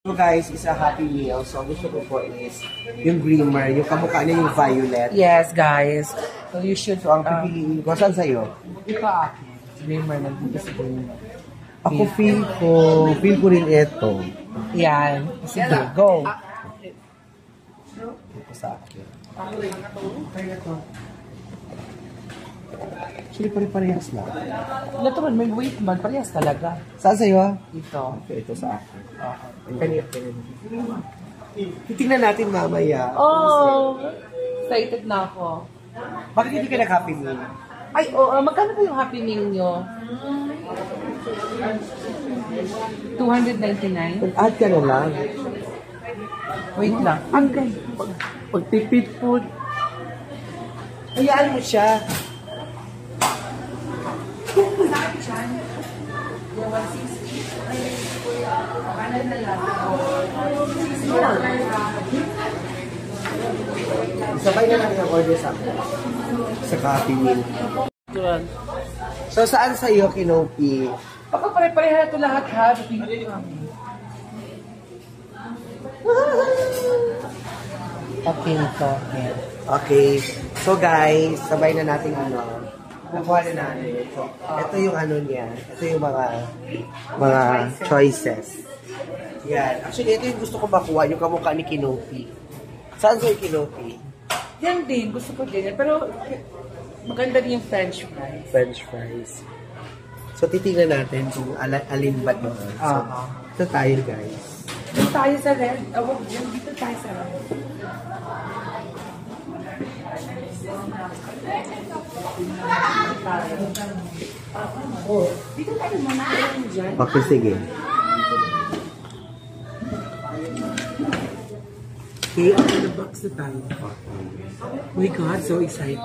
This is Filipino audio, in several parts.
So guys, is a Happy Meal. So gusto ko po is yung Glimmer, yung kamukha niya yung violet. Yes, guys. So you should... So ang pipiliin ko, saan sa'yo? Ito akin. Glimmer, nandito sa Glimmer. Ako feel ko rin ito. Yan. Sige, go. Ito sa akin. Actually, pare-parehas lang. Natural, may weight man. Parehas talaga. Saan sa'yo? Ito. Okay, ito sa akin. Kanina. Titingnan natin mamaya. Oh! Excited na ako. Bakit hindi ka nag-Happy Meal? Ay, magkano ba yung Happy Meal nyo? 299? Mag-add ka na lang. Wait lang. Okay. Pagtipid food. Hayaan mo siya. Sabay na lang yung order sa akin. Sa Happy Meal. So, saan sa iyo, Kinopi? Baka pare-pareha ito lahat, ha? Okay, ito. Okay. So, guys, sabay na natin nakuha na natin. So, ito yung niya. Ito yung mga choices. Yan. Actually, ito yung gusto ko makuha, yung kamukha ni Kinopi. Saan sa'yo, Kinopi? Yan din, gusto ko din. Pero, maganda din yung French fries. French fries. So, titingnan natin kung alin ba doon. So, ito tayo, guys. Dito tayo sa red. Dito tayo sa red. Dito tayo muna. Okay, sige. Okay, open the box na tayo. Oh my God, so excited.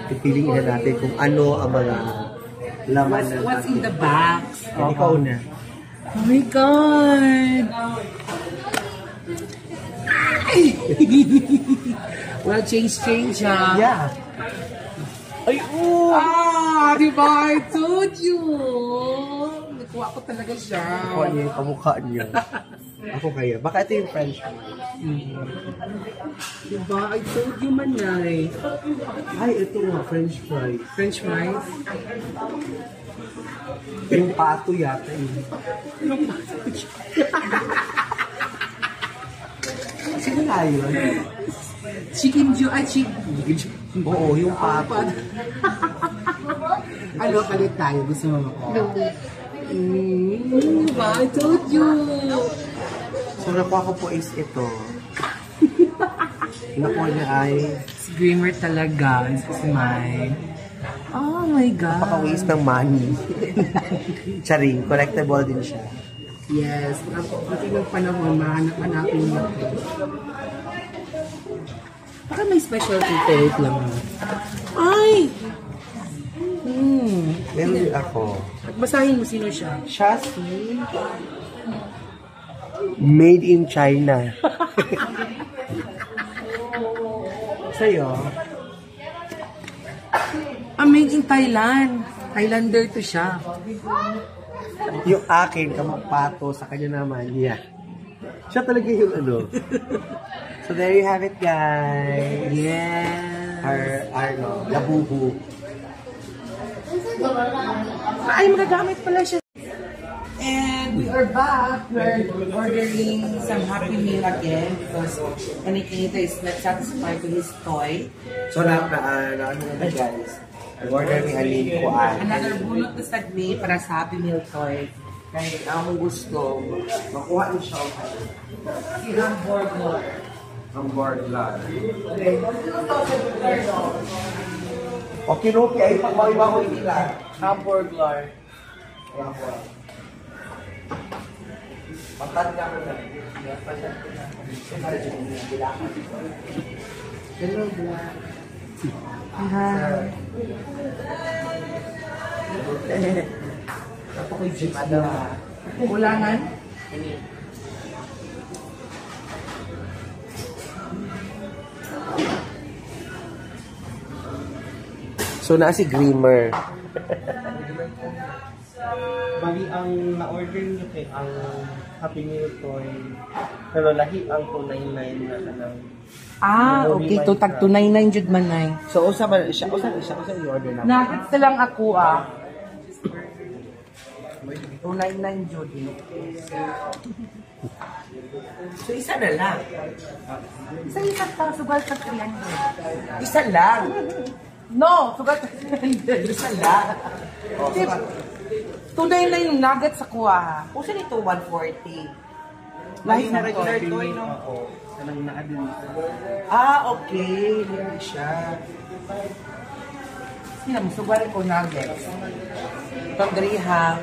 Pipiliin na natin kung ano ang mga laman ng What's in the box? Ikaw na. Oh my God! Well, change, ha? Yeah. Ay, diba? I told you! Nakuha ko talaga siya. Nakuha niya yung kamukha niya. Ako kaya. Baka ito yung French fries. Diba? I told you, Manay. Ay, ito nga, French fries. French fries? Yung pato yata yun. Yung pato Sino na yun? Chicken Joe. Ay, chicken. Oo, yung pato. Ano, palit tayo. Gusto mo ako? Diba? I told you. So, nakuha ko po is ito. Nakuha niya ay... Screamer talaga. This is mine. Oh my God. Napaka-waste ng money. Charing, collectible din siya. Yes. Kasi ng panahon, mahanap-hanapin mo. Baka may specialty tape lang. Ay! Meron din ako. At basahin mo sino siya. Siya si... Made in China. Sa'yo? Made in Thailand. Thailander to siya. Yung akin, pato, sa kanya naman, yeah. Siya talaga yung So there you have it, guys. Yeah. Our labubu. Ay, magagamit pala siya. And we are back. We're ordering some Happy Meal again because Kanikita is not satisfied with his toy. So ano na guys? Order ni Aline ko Another bulot na sagni para sa Happy Meal toy. Kahit akong gusto, makuha niyo siya Si Hamburglar. Hamburglar. Okay, Rupi, ay pag-iba ko nila. Hamburglar. Matanda ko na. Hello, Black. Hi. Ako ko'y jeep na. Kulangan? So, na si Glimmer. Bali, ang na-order niyo kay ang Happy Meal toy. Pero lahi ang 299 na kanang. Okay. To tag 299 jud man nay. So, usa siya i-order na. Nuggets na lang ako 299 jud. So, isa na lang. Isa pa sugal sa 300. Isa lang. No, sugal sa 300. Isa lang. Oh, so, 299 yung nuggets sa kuha. kung saan ito 140? Lahi na na regular to. toy, no? Oo. Kanang na-adin. Okay. Hindi siya. Sino mo, sugal ko nuggets. Itong griha.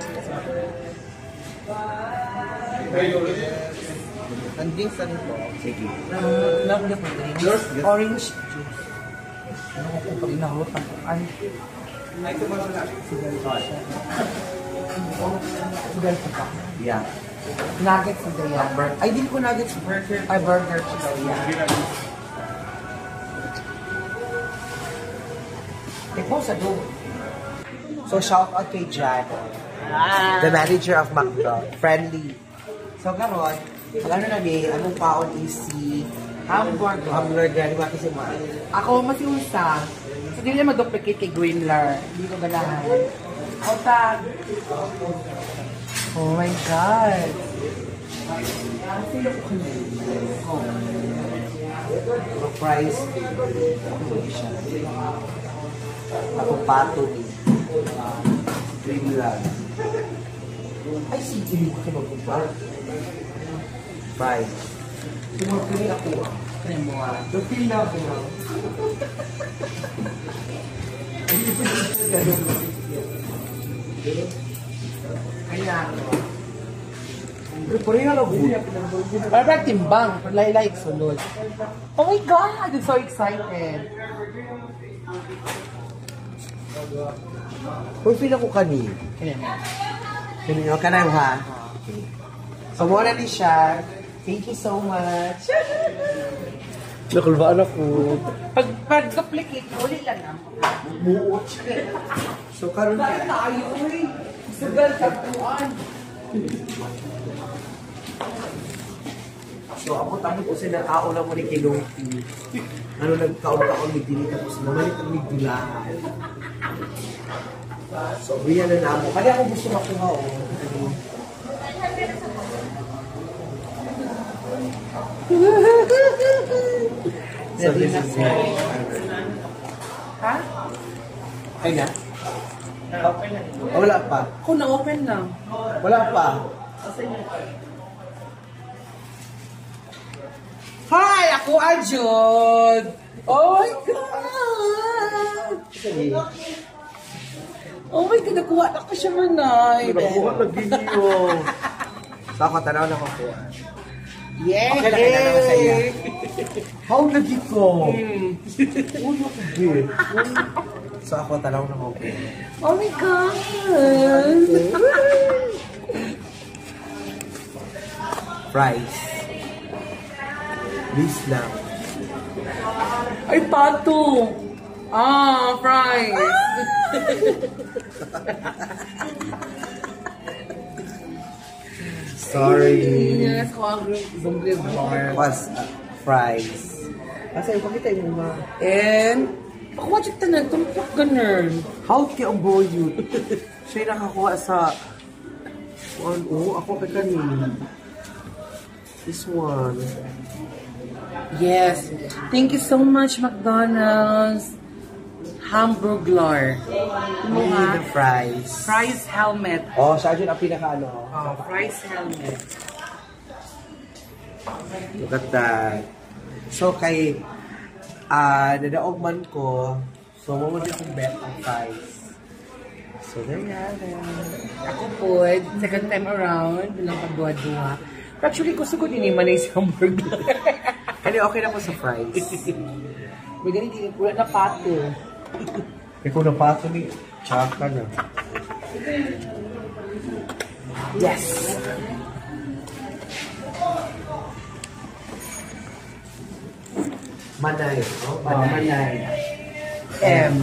Ang drinks ano po? Sige. Love the drinks. Orange juice. Ano ko pag inahutan ko? Ay. Sugal ko pa. Yeah. Nuggets sa griha. Ay, di ko nuggets burger. Ay, burger siya. Ito sa do. So, shout out kay Jan. The manager of McDo. Friendly. So, karon, ano na ni, anong paon is si Hamburger. hamburger, di ba kasi mo? Ako masiusa. So, di na mag-duplicate kay Greenler. Hindi ko ganahan. Tag. Oh my God. Price. Ako pato ni. Dream lang. Ay, sige ko sa magpunta. Price. Sumapili ako. Kaya mo Dupil na ako. Kaya. Pero pareha lang po. Parang timbang. Lailay sunod. Oh my God! I'm so excited. Kung feel ako kani. Kaya mo. Kanino ka na ha? So, muna ni siya. Thank you so much. Nakulbaan ako. Pag-duplicate, uli lang na. Muot siya. So, karoon Dahil na. tayo, uy. Sugal sa tuan. So, ako tapos ko sila tao lang mo ni Kiloti. Ano nagkaon-kaon ni Dili tapos mamalik ang nigdulahan. So, biyan na ako. Kaya ako gusto makuha o. So, this is it. Ha? Ay na? Wala pa. Ako na-open lang. Wala pa. Hi! Ako, Ajod! Oh my God! Oh my God, nakuha na ko siya manay. Nakuha na video. So, ako tanaw na kukuha. Yay! Okay, nakita naman sa iya. How lagi ko? Ulo ko, babe. So, ako tanaw na kukuha. Oh my God! Fries. Please lang. Ay, pato! Fries! Sorry. Yes, ko ang zumbi bar. Was fries. Kasi ipakita yung mga... And, ako watch it na, tumpak ganun. How ki ang boyo? Siya nakakuha sa... ako kay kanin. This one. Yes. Thank you so much, McDonald's. Hamburglar. We need the fries. Fries helmet. Oh, siya dyan ang pinaka-ano. Fries helmet. Look at that. So, kay... nadaog man ko. So, mamagin kong bet ang fries. So, there you have it. Ako po, second time around, bilang pagduwa-duwa. Pero actually, gusto ko din yung manay sa hamburglar. Kaya okay na po sa fries. May ganun, wala na pato. Ikaw na pato ni Chaka na. Yes! Manay, no? Manay. M.